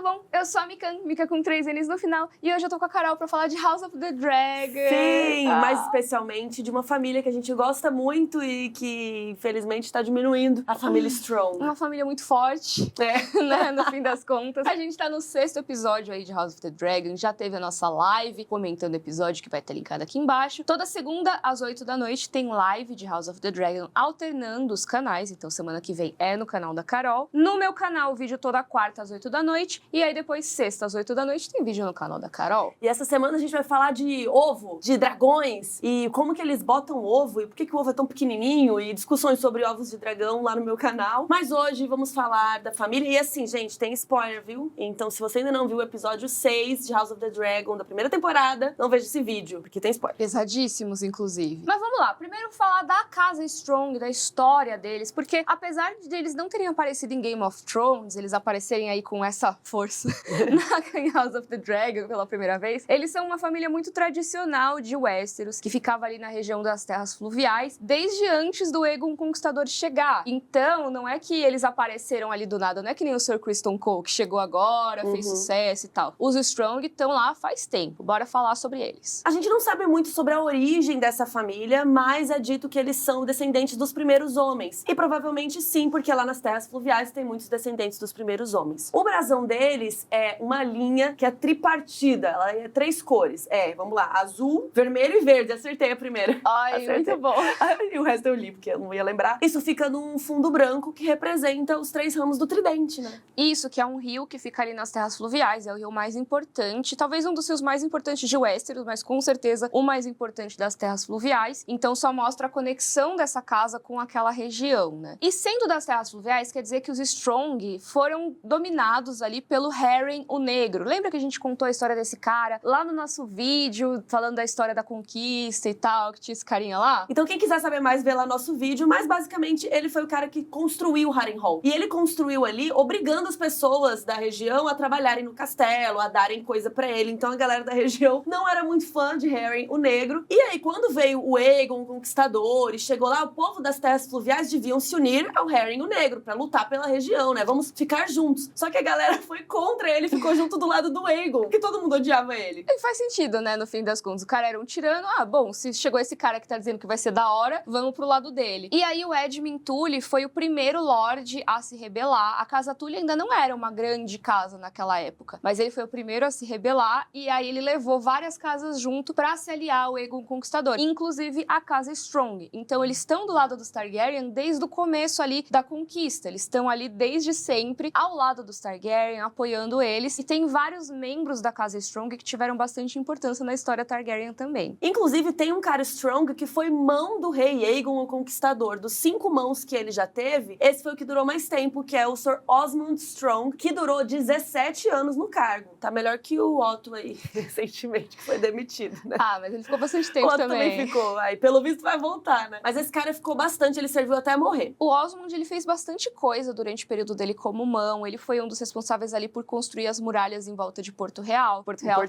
bom? Eu sou a Mikan, Mika com 3 N's no final, e hoje eu tô com a Carol pra falar de House of the Dragon. Sim, mais especialmente de uma família que a gente gosta muito e que, infelizmente, tá diminuindo, a família Strong. Uma família muito forte, né, no fim das contas. A gente tá no 6º episódio aí de House of the Dragon, já teve a nossa live comentando o episódio, que vai estar linkado aqui embaixo. Toda segunda, às 8 da noite, tem live de House of the Dragon, alternando os canais, então semana que vem é no canal da Carol. No meu canal, o vídeo toda quarta, às 8 da noite, e aí depois, sexta, às 8 da noite, tem vídeo no canal da Carol. E essa semana a gente vai falar de ovo, de dragões, e como que eles botam ovo, e por que que o ovo é tão pequenininho, e discussões sobre ovos de dragão lá no meu canal. Mas hoje vamos falar da família, e assim, gente, tem spoiler, viu? Então, se você ainda não viu o episódio 6 de House of the Dragon, da primeira temporada, não veja esse vídeo, porque tem spoiler. Pesadíssimos, inclusive. Mas vamos lá, primeiro falar da casa Strong, da história deles, porque apesar de eles não terem aparecido em Game of Thrones, eles aparecerem aí com essa força em House of the Dragon pela primeira vez, eles são uma família muito tradicional de Westeros, que ficava ali na região das terras fluviais, desde antes do Aegon Conquistador chegar. Então, não é que eles apareceram ali do nada, não é que nem o Sir Criston Cole, que chegou agora, fez sucesso e tal. Os Strong estão lá faz tempo, bora falar sobre eles. A gente não sabe muito sobre a origem dessa família, mas é dito que eles são descendentes dos primeiros homens. E provavelmente sim, porque lá nas terras fluviais tem muitos descendentes dos primeiros homens. O brasão deles é uma linha que é tripartida, ela é 3 cores. Vamos lá, azul, vermelho e verde. Acertei a primeira. Ai, Acertei. muito bom. E o resto eu li, porque eu não ia lembrar. Isso fica num fundo branco que representa os 3 ramos do tridente, né? Isso, que é um rio que fica ali nas terras fluviais, é o rio mais importante, talvez um dos rios mais importantes de Westeros, mas com certeza o mais importante das terras fluviais. Então só mostra a conexão dessa casa com aquela região, né? E sendo das terras fluviais, quer dizer que os Strong foram dominados ali pelo Harren o Negro. Lembra que a gente contou a história desse cara lá no nosso vídeo, falando da história da conquista e tal, que tinha esse carinha lá? Então quem quiser saber mais, vê lá nosso vídeo, mas basicamente ele foi o cara que construiu o Harrenhal. E ele construiu ali, obrigando as pessoas da região a trabalharem no castelo, a darem coisa pra ele. Então a galera da região não era muito fã de Harren o Negro. E aí quando veio o Aegon o Conquistador e chegou lá, o povo das terras fluviais deviam se unir ao Harren o Negro pra lutar pela região, né? Vamos ficar juntos. Só que a galera foi contra ele, ficou junto do lado do Aegon, porque todo mundo odiava ele. E faz sentido, né, no fim das contas. O cara era um tirano, bom, se chegou esse cara que tá dizendo que vai ser da hora, vamos pro lado dele. E aí o Edmund Tully foi o primeiro lorde a se rebelar. A casa Tully ainda não era uma grande casa naquela época, mas ele foi o primeiro a se rebelar, e aí ele levou várias casas junto pra se aliar ao Aegon Conquistador, inclusive a casa Strong. Então eles estão do lado dos Targaryen desde o começo ali da conquista. Eles estão ali desde sempre ao lado dos Targaryen, apoiando eles, e tem vários membros da casa Strong que tiveram bastante importância na história Targaryen também. Inclusive tem um cara Strong que foi mão do rei Aegon o Conquistador. Dos 5 mãos que ele já teve, esse foi o que durou mais tempo, que é o Sir Osmond Strong, que durou 17 anos no cargo. Tá melhor que o Otto aí, recentemente, que foi demitido, né? Mas ele ficou bastante tempo o Otto também ficou, aí pelo visto vai voltar, né? Mas esse cara ficou bastante, ele serviu até morrer. O Osmond, ele fez bastante coisa durante o período dele como mão. Ele foi um dos responsáveis ali por construir as muralhas em volta de Porto Real. Porto Real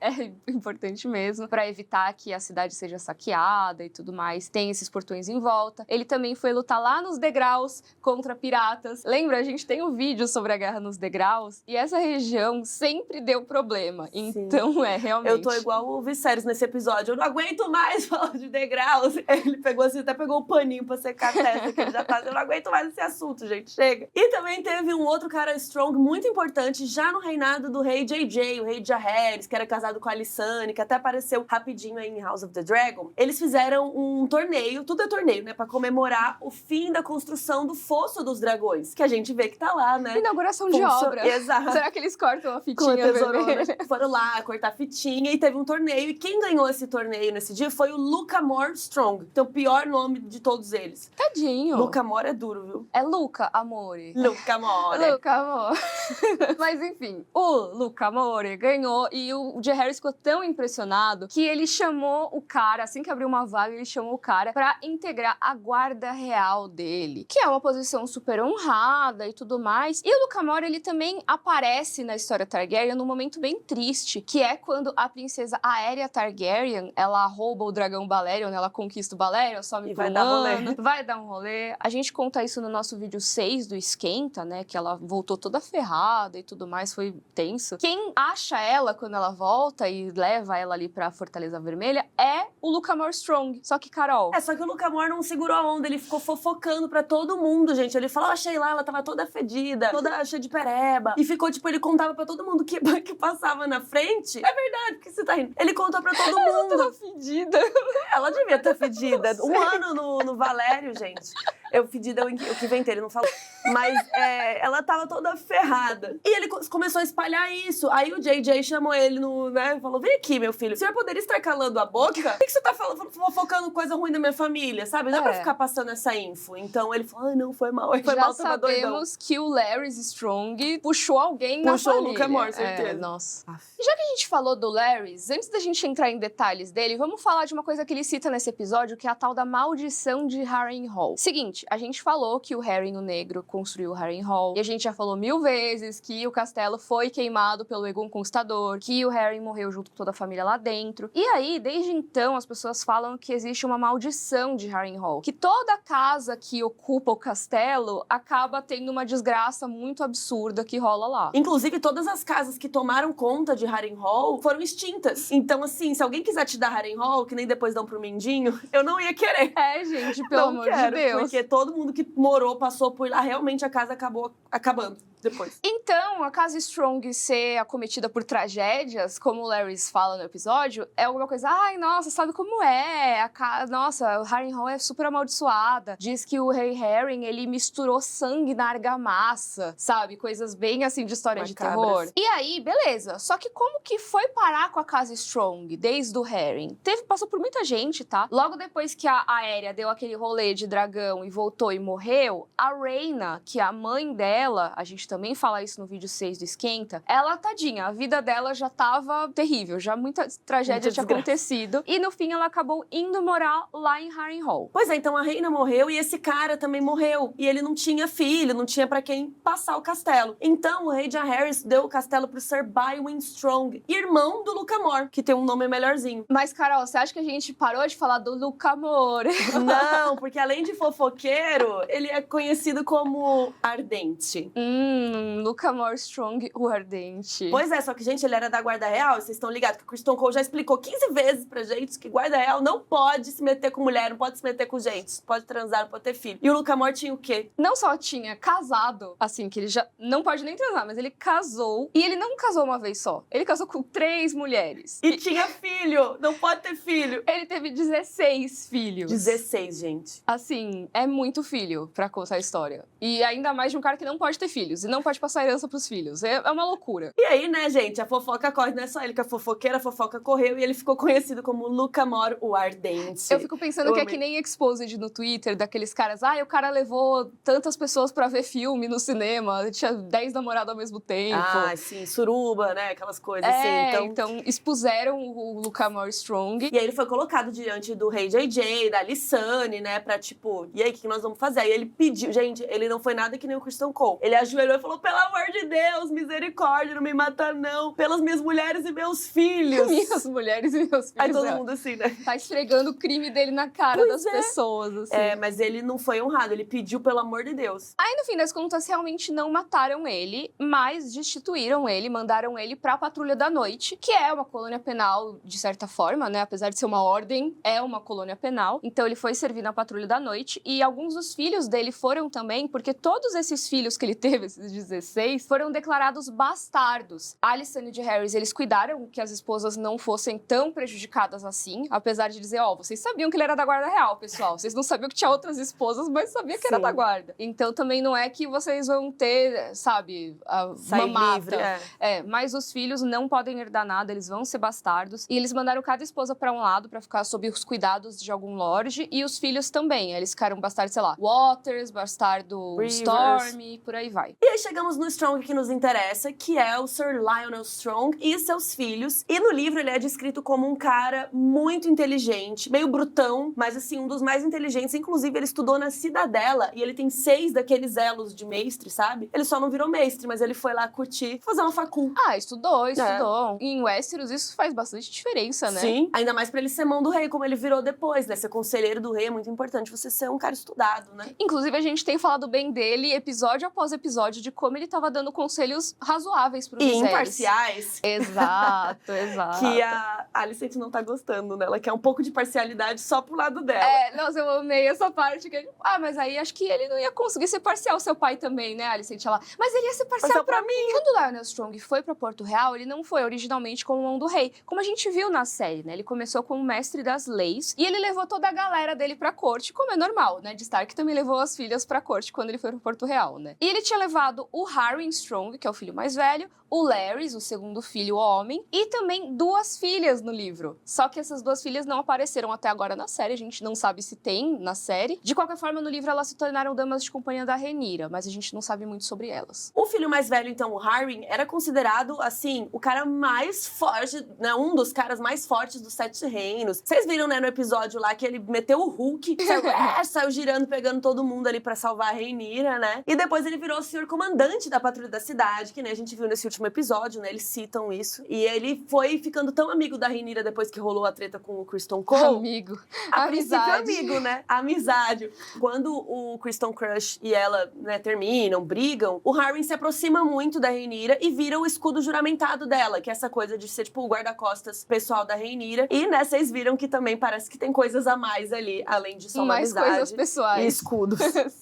é importante mesmo, pra evitar que a cidade seja saqueada e tudo mais. Tem esses portões em volta. Ele também foi lutar lá nos degraus contra piratas. Lembra? A gente tem um vídeo sobre a guerra nos degraus, e essa região sempre deu problema. Então, realmente... Eu tô igual o Viserys nesse episódio. Eu não aguento mais falar de degraus. Ele pegou assim, até pegou o paninho pra secar a testa, que ele já tá... Eu não aguento mais esse assunto, gente. Chega. E também teve um outro cara Strong muito importante já no reinado do rei JJ, o rei de Jaehaerys, que era casado com a Alysanne, que até apareceu rapidinho aí em House of the Dragon. Eles fizeram um torneio, tudo é torneio, né? Pra comemorar o fim da construção do Fosso dos Dragões, que a gente vê que tá lá, né? Inauguração de obra. Exato. Será que eles cortam a fitinha vermelha? Foram lá cortar fitinha e teve um torneio. E quem ganhou esse torneio nesse dia foi o Lucamore Strong. Então, o pior nome de todos eles. Tadinho. Lucamore é duro, viu? É Luca Amore. Lucamore. Luca Amore. Mas enfim, o Luca Amore ganhou, e o Jaehaerys ficou tão impressionado que ele chamou o cara, assim que abriu uma vaga, ele chamou o cara pra integrar a guarda real dele, que é uma posição super honrada e tudo mais. E o Luca Amore, ele também aparece na história Targaryen num momento bem triste, que é quando a princesa Aérea Targaryen, ela rouba o dragão Balerion, ela conquista o Balerion, sobe e pro vai dar um rolê. A gente conta isso no nosso vídeo 6 do Esquenta, né, que ela voltou toda ferrada isolada e tudo mais, foi tenso. Quem acha ela quando ela volta e leva ela ali pra Fortaleza Vermelha é o Lucamore Strong. Só que, Carol... Só que o Lucamore não segurou a onda, ele ficou fofocando pra todo mundo, gente. Ele falou, achei lá, ela tava toda fedida, toda cheia de pereba. E ficou, tipo, ele contava pra todo mundo que passava na frente. É verdade, por que você tá rindo? Ele contou pra todo mundo. Ela tava fedida. Ela devia estar fedida. Um ano no Valério, gente. Eu fedida, eu que inventei, ele não falou. Mas ela tava toda ferrada. E ele começou a espalhar isso. Aí o JJ chamou ele falou, vem aqui, meu filho. O senhor poderia estar calando a boca? Por que você tá focando coisa ruim da minha família, sabe? Não é pra ficar passando essa info. Então ele falou, não, foi mal. Foi mal, tava doidão. Já sabemos que o Larry Strong puxou alguém da família. Puxou o Lucamore, certeza. Nossa. E já que a gente falou do Larry, antes da gente entrar em detalhes dele, vamos falar de uma coisa que ele cita nesse episódio, que é a tal da maldição de Harrenhal. Seguinte, a gente falou que o Harren o Negro construiu o Harrenhal, e a gente já falou 1000 vezes que o castelo foi queimado pelo Aegon Conquistador, que o Harren morreu junto com toda a família lá dentro. E aí, desde então, as pessoas falam que existe uma maldição de Harrenhal, que toda casa que ocupa o castelo acaba tendo uma desgraça muito absurda que rola lá. Inclusive, todas as casas que tomaram conta de Harrenhal foram extintas. Então, assim, se alguém quiser te dar Harrenhal, que nem depois dão pro Mindinho, eu não ia querer. Gente, pelo amor de Deus. Porque todo mundo que morou, passou por lá, realmente a casa acabou acabando depois. Então, a casa Strong ser acometida por tragédias, como o Larry fala no episódio, é alguma coisa, ai, nossa, sabe como é? Nossa, o Harrenhal é super amaldiçoada. Diz que o rei Harren, ele misturou sangue na argamassa, sabe? Coisas bem, assim, de história de terror. E aí, beleza. Só que como que foi parar com a casa Strong, desde o Harren? Passou por muita gente, tá? Logo depois que a Aérea deu aquele rolê de dragão e voltou e morreu, a Rhaena, que é a mãe dela, a gente também fala isso no vídeo 6 do Esquenta, ela, tadinha, a vida dela já tava terrível, já muita tragédia tinha acontecido, e no fim ela acabou indo morar lá em Harrenhal. Pois é, então a Rhaena morreu e esse cara também morreu, e ele não tinha filho, não tinha pra quem passar o castelo. Então o rei Jaehaerys deu o castelo pro Sir Bywin Strong, irmão do Lucamore, que tem um nome melhorzinho. Mas, Carol, você acha que a gente parou de falar do Lucamore? Não, porque além de fofoqueiro, ele é conhecido como ardente. Lucamore Strong, o ardente. Pois é, só que, gente, ele era da Guarda Real, e vocês estão ligados que o Criston Cole já explicou 15 vezes pra gente que Guarda Real não pode se meter com mulher, não pode se meter com gente, pode transar, não pode ter filho. E o Lucamore tinha o quê? Não só tinha casado, assim, que ele já não pode nem transar, mas ele casou, e ele não casou uma vez só, ele casou com 3 mulheres. E tinha filho, não pode ter filho. Ele teve 16 filhos. 16, gente. Assim, é muito filho pra contar a história. E ainda mais de um cara que não pode ter filhos, e não pode passar herança pros filhos. É uma loucura. E aí, né, gente, a fofoca corre, não é só ele que a fofoca correu, e ele ficou conhecido como Lucamore, o Ardente. Eu fico pensando que é que nem Exposed no Twitter, daqueles caras, o cara levou tantas pessoas pra ver filme no cinema, tinha 10 namorados ao mesmo tempo. Sim, suruba, né, aquelas coisas assim. Então expuseram o Lucamore Strong. E aí ele foi colocado diante do rei JJ, da Lysane, né, pra tipo, e aí, o que nós vamos fazer? Aí ele pediu, gente, ele não foi nada que nem o Criston Cole. Ele ajoelhou e falou, pelo amor de Deus, misericórdia, não me mata não, pelas minhas mulheres e meus filhos. Minhas mulheres e meus filhos. Aí todo mundo assim, né? Tá esfregando o crime dele na cara das pessoas, assim. Mas ele não foi honrado, ele pediu pelo amor de Deus. Aí, no fim das contas, realmente não mataram ele, mas destituíram ele, mandaram ele pra Patrulha da Noite, que é uma colônia penal, de certa forma, né? Apesar de ser uma ordem, é uma colônia penal. Então ele foi servir na Patrulha da Noite, e alguns dos filhos dele foram também, porque todos esses filhos que ele teve, esses 16, foram declarados bastardos. Alicent e Harris, eles cuidaram que as esposas não fossem tão prejudicadas assim, apesar de dizer, vocês sabiam que ele era da Guarda Real, pessoal. Vocês não sabiam que tinha outras esposas, mas sabiam que era da guarda. Então também não é que vocês vão ter, sabe, a mamata. Livre, mas os filhos não podem herdar nada, eles vão ser bastardos. E eles mandaram cada esposa pra um lado pra ficar sob os cuidados de algum lorde, e os filhos também. Eles ficaram bastardos, sei lá, Waters, bastardo Rivers, Storm, por aí vai. E aí chegamos no Strong que nos interessa, que é o Sir Lionel Strong e seus filhos. E no livro ele é descrito como um cara muito inteligente, meio brutão, mas assim, um dos mais inteligentes. Inclusive, ele estudou na Cidadela e ele tem 6 daqueles elos de mestre, sabe? Ele só não virou mestre, mas ele foi lá curtir, fazer uma facul. Estudou. E em Westeros isso faz bastante diferença, né? Sim, ainda mais pra ele ser mão do rei, como ele virou depois, né? Ser conselheiro do rei é muito importante você ser um cara estudado, né? Inclusive, a gente tem falado bem dele episódio após episódio de como ele tava dando conselhos razoáveis pro E Viserys. imparciais. Exato, exato. Que a Alicent não tá gostando, né? Ela quer um pouco de parcialidade só pro lado dela. Nossa, eu amei essa parte que ele... mas aí acho que ele não ia conseguir ser parcial, seu pai também, né, Alicent? Ela, mas ele ia ser parcial pra mim. Quando o Lionel Strong foi pra Porto Real, ele não foi originalmente como mão do rei, como a gente viu na série, né? Ele começou como mestre das leis e ele levou toda a galera dele pra corte, como é normal, né? De Stark também levou as filhas pra corte quando ele foi pra Porto Real, né? E ele tinha levado o Harwin Strong, que é o filho mais velho, o Larrys, o segundo filho homem, e também 2 filhas no livro. Só que essas 2 filhas não apareceram até agora na série, a gente não sabe se tem na série. De qualquer forma, no livro elas se tornaram damas de companhia da Rhaenyra, mas a gente não sabe muito sobre elas. O filho mais velho, então, o Harwin, era considerado, assim, o cara mais forte, né? Um dos caras mais fortes dos 7 reinos. Vocês viram, né, no episódio lá que ele meteu o Hulk, saiu girando, pegando todo mundo ali pra salvar a Rhaenyra, né? E depois ele virou o senhor comandante da patrulha da cidade, que, né, a gente viu nesse último episódio, né? Eles citam isso. E ele foi ficando tão amigo da Rhaenyra depois que rolou a treta com o Criston Cole. Amigo. A princípio, Amizade. amigo, né? Amizade. Quando o Criston Crush e ela, né, terminam, brigam, o Harwin se aproxima muito da Rhaenyra e vira o escudo juramentado dela, que é essa coisa de ser, tipo, o guarda-costas pessoal da Rhaenyra. E, né, vocês viram que também parece que tem coisas a mais ali, além de só uma Mais amizade. coisas pessoais. E escudos.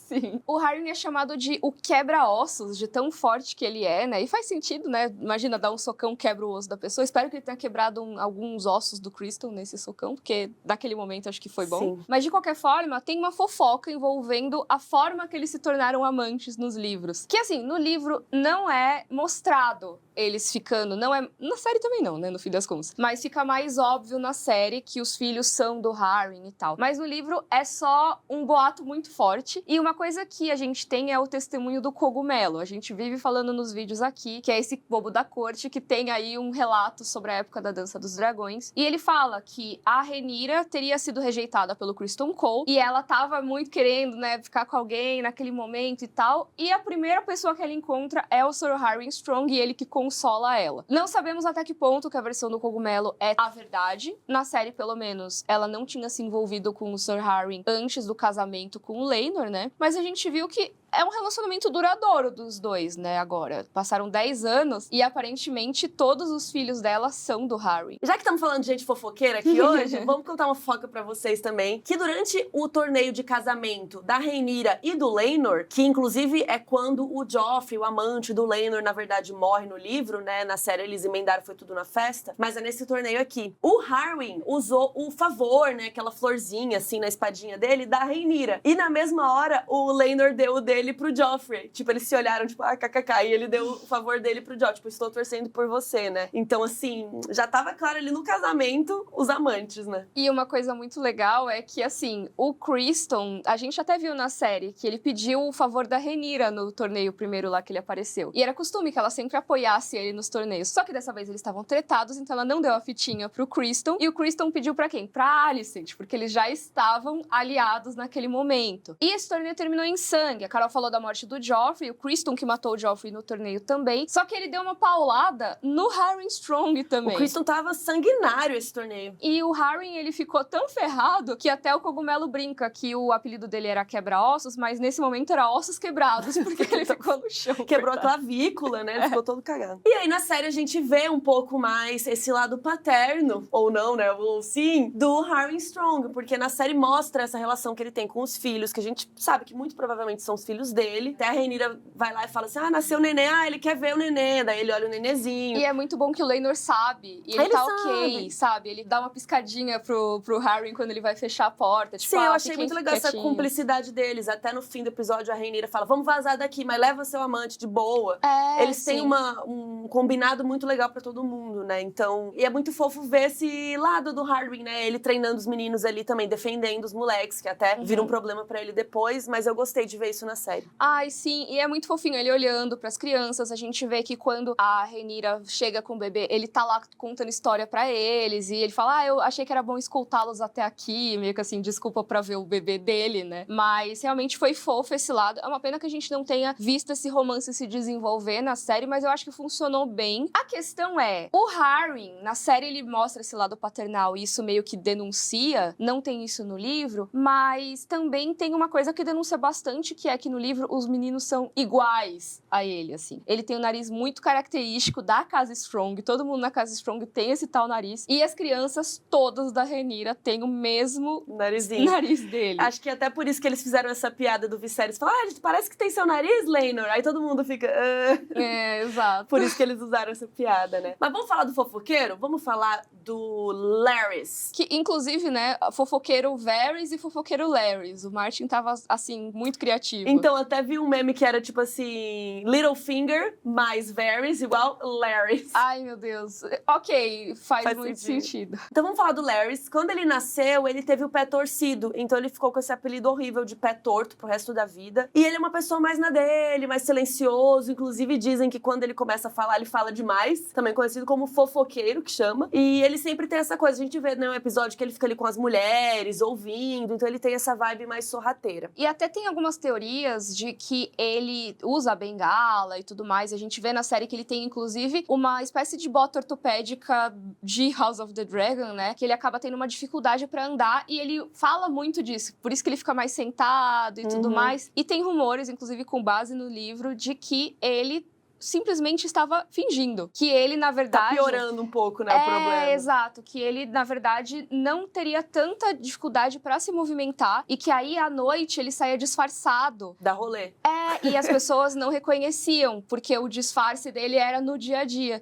Sim. O Harwin é chamado de o quebra-ossos, de tão forte que ele é, né? E faz sentido, né? Imagina dar um socão, quebra o osso da pessoa. Espero que ele tenha quebrado alguns ossos do Criston nesse socão, porque naquele momento acho que foi bom. Sim. Mas de qualquer forma, tem uma fofoca envolvendo a forma que eles se tornaram amantes nos livros. Que assim, no livro não é mostrado eles ficando, não é... Na série também não, né? No fim das contas. Mas fica mais óbvio na série que os filhos são do Harwin e tal. Mas no livro é só um boato muito forte. E uma coisa que a gente tem é o testemunho do cogumelo. A gente vive falando nos vídeos aqui, que é esse bobo da corte que tem aí um relato sobre a época da Dança dos Dragões. E ele fala que a Rhaenyra teria sido rejeitada pelo Criston Cole e ela tava muito querendo, né, ficar com alguém naquele momento e tal. E a primeira pessoa que ela encontra é o Sir Harwin Strong e ele que consola ela. Não sabemos até que ponto que a versão do cogumelo é a verdade. Na série, pelo menos, ela não tinha se envolvido com o Sir Harwin antes do casamento com o Laenor, né? Mas a gente viu que é um relacionamento duradouro dos dois, né, agora. Passaram 10 anos e, aparentemente, todos os filhos dela são do Harwin. Já que estamos falando de gente fofoqueira aqui hoje, vamos contar uma fofoca pra vocês também. Que durante o torneio de casamento da Rhaenyra e do Laenor, que inclusive é quando o Joffrey, o amante do Laenor, na verdade, morre no livro, né? Na série eles emendaram, foi tudo na festa. Mas é nesse torneio aqui. O Harwin usou o favor, né? Aquela florzinha, assim, na espadinha dele, da Rhaenyra. E na mesma hora, o Laenor deu o dele pro Joffrey. Tipo, eles se olharam, tipo, kkk. E ele deu o favor dele pro Joffrey. Tipo, estou torcendo por você, né? Então, assim, já tava claro ali no casamento os amantes, né? E uma coisa muito legal é que, assim, o Criston, a gente até viu na série que ele pediu o favor da Rhaenyra no torneio primeiro lá que ele apareceu. E era costume que ela sempre apoiasse ele nos torneios. Só que dessa vez eles estavam tretados, então ela não deu a fitinha pro Criston. E o Criston pediu pra quem? Pra Alicent, porque eles já estavam aliados naquele momento. E esse torneio terminou em sangue. A Carol falou da morte do Joffrey, o Criston que matou o Joffrey no torneio também. Só que ele deu uma paulada no Harwin Strong também. O Criston tava sanguinário esse torneio. E o Harwin, ele ficou tão ferrado que até o Cogumelo brinca que o apelido dele era Quebra-Ossos, mas nesse momento era Ossos Quebrados, porque ele ficou no chão. Quebrou coitado. a clavícula, né? Ele ficou todo cagado. E aí, na série, a gente vê um pouco mais esse lado paterno, ou não, né? Ou sim, do Harwin Strong, porque na série mostra essa relação que ele tem com os filhos, que a gente sabe que muito provavelmente são os filhos dele. Até a Rhaenyra vai lá e fala assim, nasceu o nenê, ele quer ver o nenê. Daí ele olha o nenezinho. E é muito bom que o Laenor sabe, e ele tá ok, sabe? Ele dá uma piscadinha pro Harwin quando ele vai fechar a porta. Tipo, sim, eu achei muito legal essa quietinho. cumplicidade deles. Até no fim do episódio, a Rhaenyra fala, vamos vazar daqui, mas leva seu amante de boa. Eles têm um combinado muito legal pra todo mundo, né? Então, e é muito fofo ver esse lado do Harwin, né? Ele treinando os meninos ali também, defendendo os moleques, que até vira um problema pra ele depois, mas eu gostei de ver isso na série. Ai, sim, e é muito fofinho ele olhando pras crianças. A gente vê que quando a Rhaenyra chega com o bebê, ele tá lá contando história pra eles, e ele fala, eu achei que era bom escoltá-los até aqui, meio que assim, desculpa pra ver o bebê dele, né? Mas realmente foi fofo esse lado. É uma pena que a gente não tenha visto esse romance se desenvolver na série, mas eu acho que funcionou funcionou bem. A questão é, o Harry, na série ele mostra esse lado paternal e isso meio que denuncia, não tem isso no livro, mas também tem uma coisa que denuncia bastante, que é que no livro os meninos são iguais a ele, assim. Ele tem um nariz muito característico da casa Strong, todo mundo na casa Strong tem esse tal nariz, e as crianças todas da Rhaenyra têm o mesmo nariz dele. Acho que até por isso que eles fizeram essa piada do Viserys, falaram, parece que tem seu nariz, Laenor. Aí todo mundo fica... É, exato. Por isso que eles usaram essa piada, né? Mas vamos falar do fofoqueiro? Vamos falar do Larys. Que, inclusive, né, fofoqueiro Varys e fofoqueiro Larys. O Martin tava, assim, muito criativo. Então, até vi um meme que era, tipo assim, Littlefinger mais Varys igual Larys. Ai, meu Deus. Ok, faz muito sentido. Então, vamos falar do Larys. Quando ele nasceu, ele teve o pé torcido. Então, ele ficou com esse apelido horrível de pé torto pro resto da vida. E ele é uma pessoa mais na dele, mais silencioso. Inclusive, dizem que quando ele começa a falar, ele fala demais. Também conhecido como fofoqueiro, que chama. E ele sempre tem essa coisa. A gente vê, né, um episódio que ele fica ali com as mulheres, ouvindo. Então, ele tem essa vibe mais sorrateira. E até tem algumas teorias de que ele usa a bengala e tudo mais. A gente vê na série que ele tem, inclusive, uma espécie de bota ortopédica de House of the Dragon, né? Que ele acaba tendo uma dificuldade pra andar e ele fala muito disso. Por isso que ele fica mais sentado e tudo mais. E tem rumores, inclusive com base no livro, de que ele simplesmente estava fingindo. Que ele, na verdade... Tá piorando um pouco, né, o problema. É, exato. Que ele, na verdade, não teria tanta dificuldade pra se movimentar e que aí, à noite, ele saía disfarçado. Da rolê. É, e as pessoas não reconheciam, porque o disfarce dele era no dia a dia.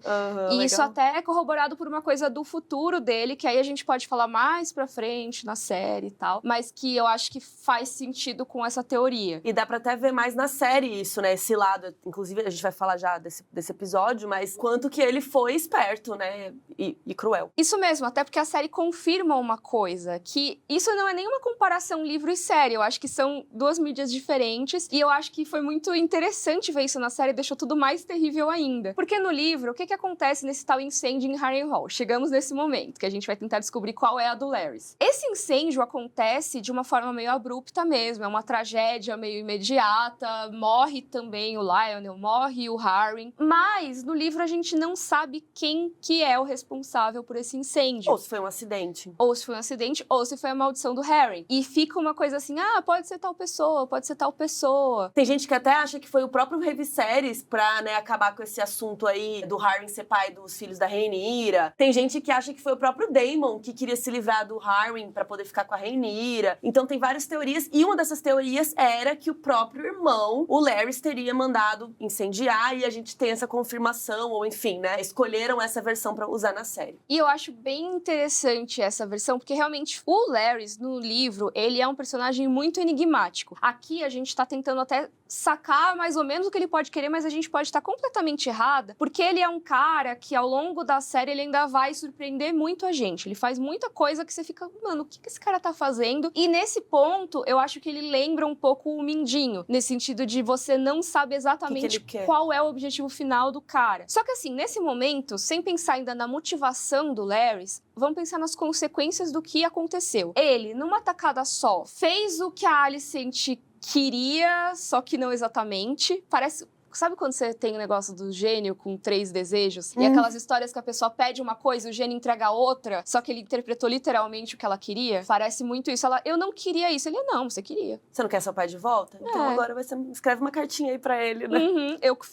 E isso até é corroborado por uma coisa do futuro dele, que aí a gente pode falar mais pra frente, na série e tal, mas que eu acho que faz sentido com essa teoria. E dá pra até ver mais na série isso, né, esse lado. Inclusive, a gente vai falar já desse episódio, mas quanto que ele foi esperto, né, e cruel. Isso mesmo, até porque a série confirma uma coisa, que isso não é nenhuma comparação livro e série, eu acho que são duas mídias diferentes, e eu acho que foi muito interessante ver isso na série, deixou tudo mais terrível ainda. Porque no livro, o que acontece nesse tal incêndio em Harrenhal? Chegamos nesse momento, que a gente vai tentar descobrir qual é a do Larys. Esse incêndio acontece de uma forma meio abrupta mesmo, é uma tragédia meio imediata, morre também o Lionel, morre o Harry, mas no livro a gente não sabe quem que é o responsável por esse incêndio. Ou se foi um acidente. Ou se foi um acidente, ou se foi a maldição do Harry. E fica uma coisa assim, pode ser tal pessoa, pode ser tal pessoa. Tem gente que até acha que foi o próprio Rei Viserys pra, né, acabar com esse assunto aí do Harry ser pai dos filhos da Rhaenyra. Tem gente que acha que foi o próprio Daemon que queria se livrar do Harry pra poder ficar com a Rhaenyra. Então tem várias teorias, e uma dessas teorias era que o próprio irmão, o Larys, teria mandado incendiar, e a gente tem essa confirmação, ou enfim, né, escolheram essa versão pra usar na série. E eu acho bem interessante essa versão, porque realmente o Larys, no livro, ele é um personagem muito enigmático. Aqui a gente tá tentando até sacar mais ou menos o que ele pode querer, mas a gente pode estar completamente errada, porque ele é um cara que ao longo da série ele ainda vai surpreender muito a gente. Ele faz muita coisa que você fica, mano, o que esse cara tá fazendo? E nesse ponto, eu acho que ele lembra um pouco o Mindinho, nesse sentido de você não sabe exatamente qual é o objetivo final do cara. Só que assim, nesse momento, sem pensar ainda na motivação do Larys, vamos pensar nas consequências do que aconteceu. Ele, numa tacada só, fez o que a Alicent queria, só que não exatamente. Parece... Sabe quando você tem o negócio do gênio com 3 desejos? E aquelas histórias que a pessoa pede uma coisa e o gênio entrega outra, só que ele interpretou literalmente o que ela queria? Parece muito isso. Ela, eu não queria isso. Ele, não, você queria. Você não quer seu pai de volta? Então agora você escreve uma cartinha aí pra ele, né?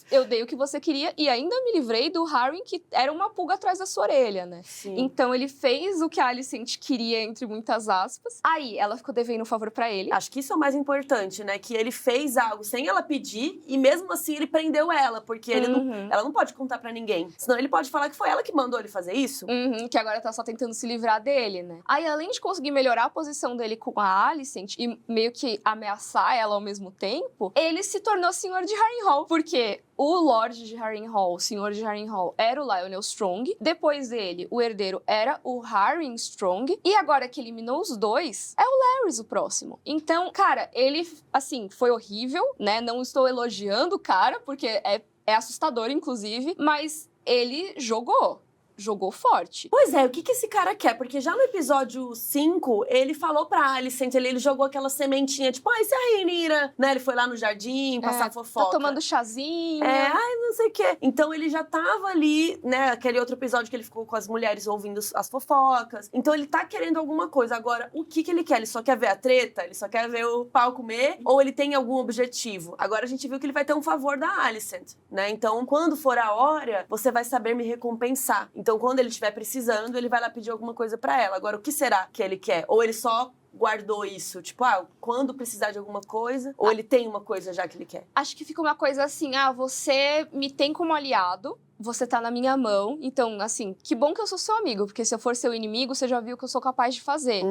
Eu dei o que você queria e ainda me livrei do Harry, que era uma pulga atrás da sua orelha, né? Sim. Então ele fez o que a Alicent queria, entre muitas aspas. Aí ela ficou devendo um favor pra ele. Acho que isso é o mais importante, né? Que ele fez algo sem ela pedir e mesmo assim ele prendeu ela, porque ele ela não pode contar pra ninguém. Senão ele pode falar que foi ela que mandou ele fazer isso. Que agora tá só tentando se livrar dele, né? Aí, além de conseguir melhorar a posição dele com a Alicent e meio que ameaçar ela ao mesmo tempo, ele se tornou senhor de Harrenhal. Porque o Lorde de Harrenhal, o senhor de Harrenhal, era o Lionel Strong. Depois dele, o herdeiro era o Harry Strong. E agora que eliminou os dois, é o Larys o próximo. Então, cara, ele, assim, foi horrível, né? Não estou elogiando o cara, porque é assustador, inclusive. Mas ele jogou. jogou forte. Pois é, o que esse cara quer? Porque já no episódio 5, ele falou pra Alicent, ele jogou aquela sementinha, tipo, e se a Rhaenyra, né? Ele foi lá no jardim, passar fofoca. Tá tomando chazinho. Não sei o quê. Então ele já tava ali, né? Aquele outro episódio que ele ficou com as mulheres ouvindo as fofocas. Então ele tá querendo alguma coisa. Agora, o que ele quer? Ele só quer ver a treta? Ele só quer ver o pau comer? Ou ele tem algum objetivo? Agora a gente viu que ele vai ter um favor da Alicent, né? Então, quando for a hora, você vai saber me recompensar. Então, quando ele estiver precisando, ele vai lá pedir alguma coisa pra ela. Agora, o que será que ele quer? Ou ele só guardou isso, tipo, quando precisar de alguma coisa, ou ele tem uma coisa já que ele quer? Acho que fica uma coisa assim, você me tem como aliado, você tá na minha mão, então, assim, que bom que eu sou seu amigo, porque se eu for seu inimigo, você já viu o que eu sou capaz de fazer.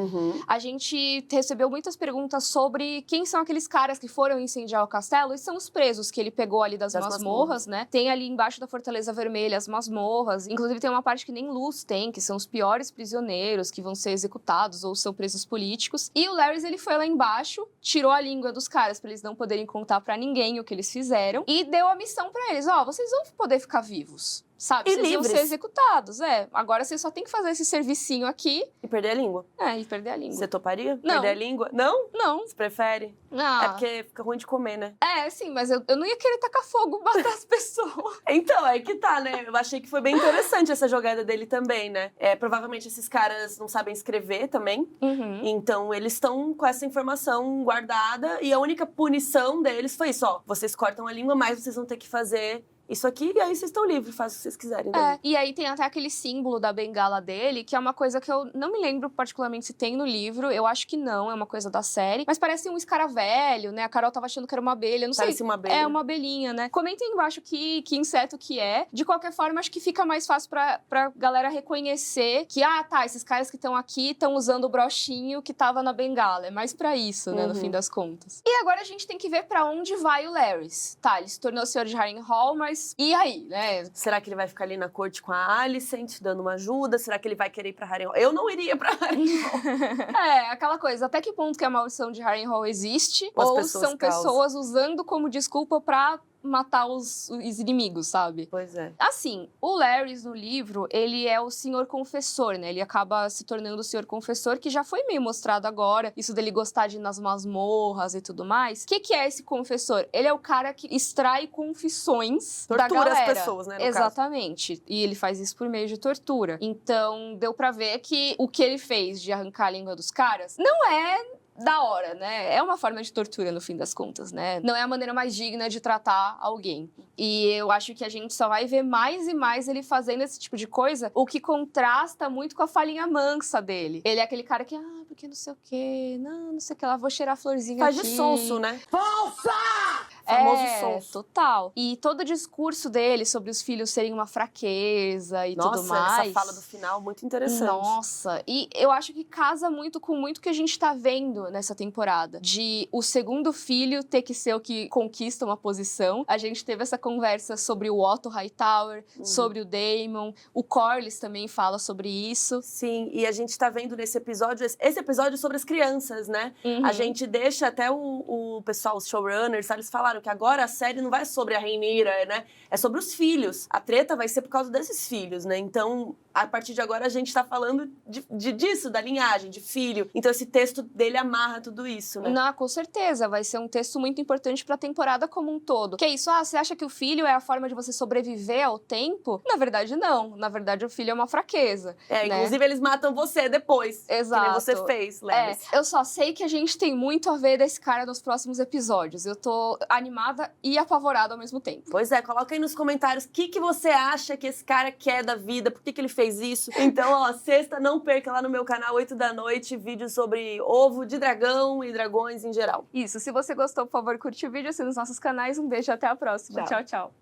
A gente recebeu muitas perguntas sobre quem são aqueles caras que foram incendiar o castelo, e são os presos que ele pegou ali das masmorras, né? Tem ali embaixo da Fortaleza Vermelha as masmorras, inclusive tem uma parte que nem Luz tem, que são os piores prisioneiros que vão ser executados ou são presos políticos. E o Larys, ele foi lá embaixo, tirou a língua dos caras pra eles não poderem contar pra ninguém o que eles fizeram, e deu a missão pra eles, vocês vão poder ficar vivos. Sabe? E vocês livres. iam ser executados, Agora você só tem que fazer esse servicinho aqui. E perder a língua. E perder a língua. Você toparia? Não. Perder a língua? Não? Não. Você prefere? É porque fica ruim de comer, né? Sim, mas eu não ia querer tacar fogo, matar as pessoas. Então, aí que tá, né? Eu achei que foi bem interessante essa jogada dele também, né? Provavelmente esses caras não sabem escrever também. Então, eles estão com essa informação guardada e a única punição deles foi isso, vocês cortam a língua, mas vocês vão ter que fazer isso aqui, e aí vocês estão livres, fazem o que vocês quiserem. E aí tem até aquele símbolo da bengala dele, que é uma coisa que eu não me lembro particularmente se tem no livro, eu acho que não, é uma coisa da série, mas parece um escaravelho, né? A Carol tava achando que era uma abelha, não sei. Parece uma abelha. É uma abelhinha, né? Comentem embaixo que inseto que é. De qualquer forma, acho que fica mais fácil pra galera reconhecer que, esses caras que estão aqui estão usando o brochinho que tava na bengala. É mais pra isso, né, no fim das contas. E agora a gente tem que ver pra onde vai o Larys. Tá, ele se tornou senhor de Harrenhal, mas e aí, né? Será que ele vai ficar ali na corte com a Alicent, dando uma ajuda? Será que ele vai querer ir pra Harrenhal? Eu não iria pra Harrenhal. Aquela coisa, até que ponto que a maldição de Harrenhal existe? Ou são pessoas usando como desculpa pra matar os inimigos, sabe? Pois é. Assim, o Larys no livro, ele é o senhor confessor, né? Ele acaba se tornando o senhor confessor, que já foi meio mostrado agora, isso dele gostar de ir nas masmorras e tudo mais. O que é esse confessor? Ele é o cara que extrai confissões da galera. Tortura as pessoas, né, no Exatamente. E ele faz isso por meio de tortura. Então, deu pra ver que o que ele fez de arrancar a língua dos caras não é da hora, né? É uma forma de tortura, no fim das contas, né? Não é a maneira mais digna de tratar alguém. E eu acho que a gente só vai ver mais e mais ele fazendo esse tipo de coisa, o que contrasta muito com a falinha mansa dele. Ele é aquele cara que, porque não sei o quê, não sei o que lá, vou cheirar a florzinha Faz aqui. de sonso, né? Falsa! Famoso sonso. Total. E todo o discurso dele sobre os filhos serem uma fraqueza e tudo mais. Nossa, essa fala do final, muito interessante. Nossa, e eu acho que casa muito com muito que a gente tá vendo nessa temporada. De o segundo filho ter que ser o que conquista uma posição. A gente teve essa conversa sobre o Otto Hightower, sobre o Daemon. O Corlys também fala sobre isso. Sim, e a gente tá vendo nesse episódio, esse episódio sobre as crianças, né? A gente deixa até o pessoal, os showrunners, eles falaram que agora a série não vai sobre a Rhaenyra, né? É sobre os filhos. A treta vai ser por causa desses filhos, né? Então, a partir de agora, a gente tá falando disso, da linhagem, de filho. Então, esse texto dele amarra tudo isso, né? Não, com certeza. Vai ser um texto muito importante pra temporada como um todo. Que é isso? Você acha que o filho é a forma de você sobreviver ao tempo? Na verdade, não. Na verdade, o filho é uma fraqueza. Né? Inclusive, eles matam você depois. Exato. Que nem você fez, Larys. Eu só sei que a gente tem muito a ver desse cara nos próximos episódios. Eu tô animada e apavorada ao mesmo tempo. Pois é, coloca aí nos comentários o que você acha que esse cara quer da vida, por que ele fez isso. Então, sexta, não perca lá no meu canal, 8 da noite, vídeo sobre ovo de dragão e dragões em geral. Isso, se você gostou, por favor, curte o vídeo, assina os nossos canais. Um beijo, até a próxima. Tchau, tchau.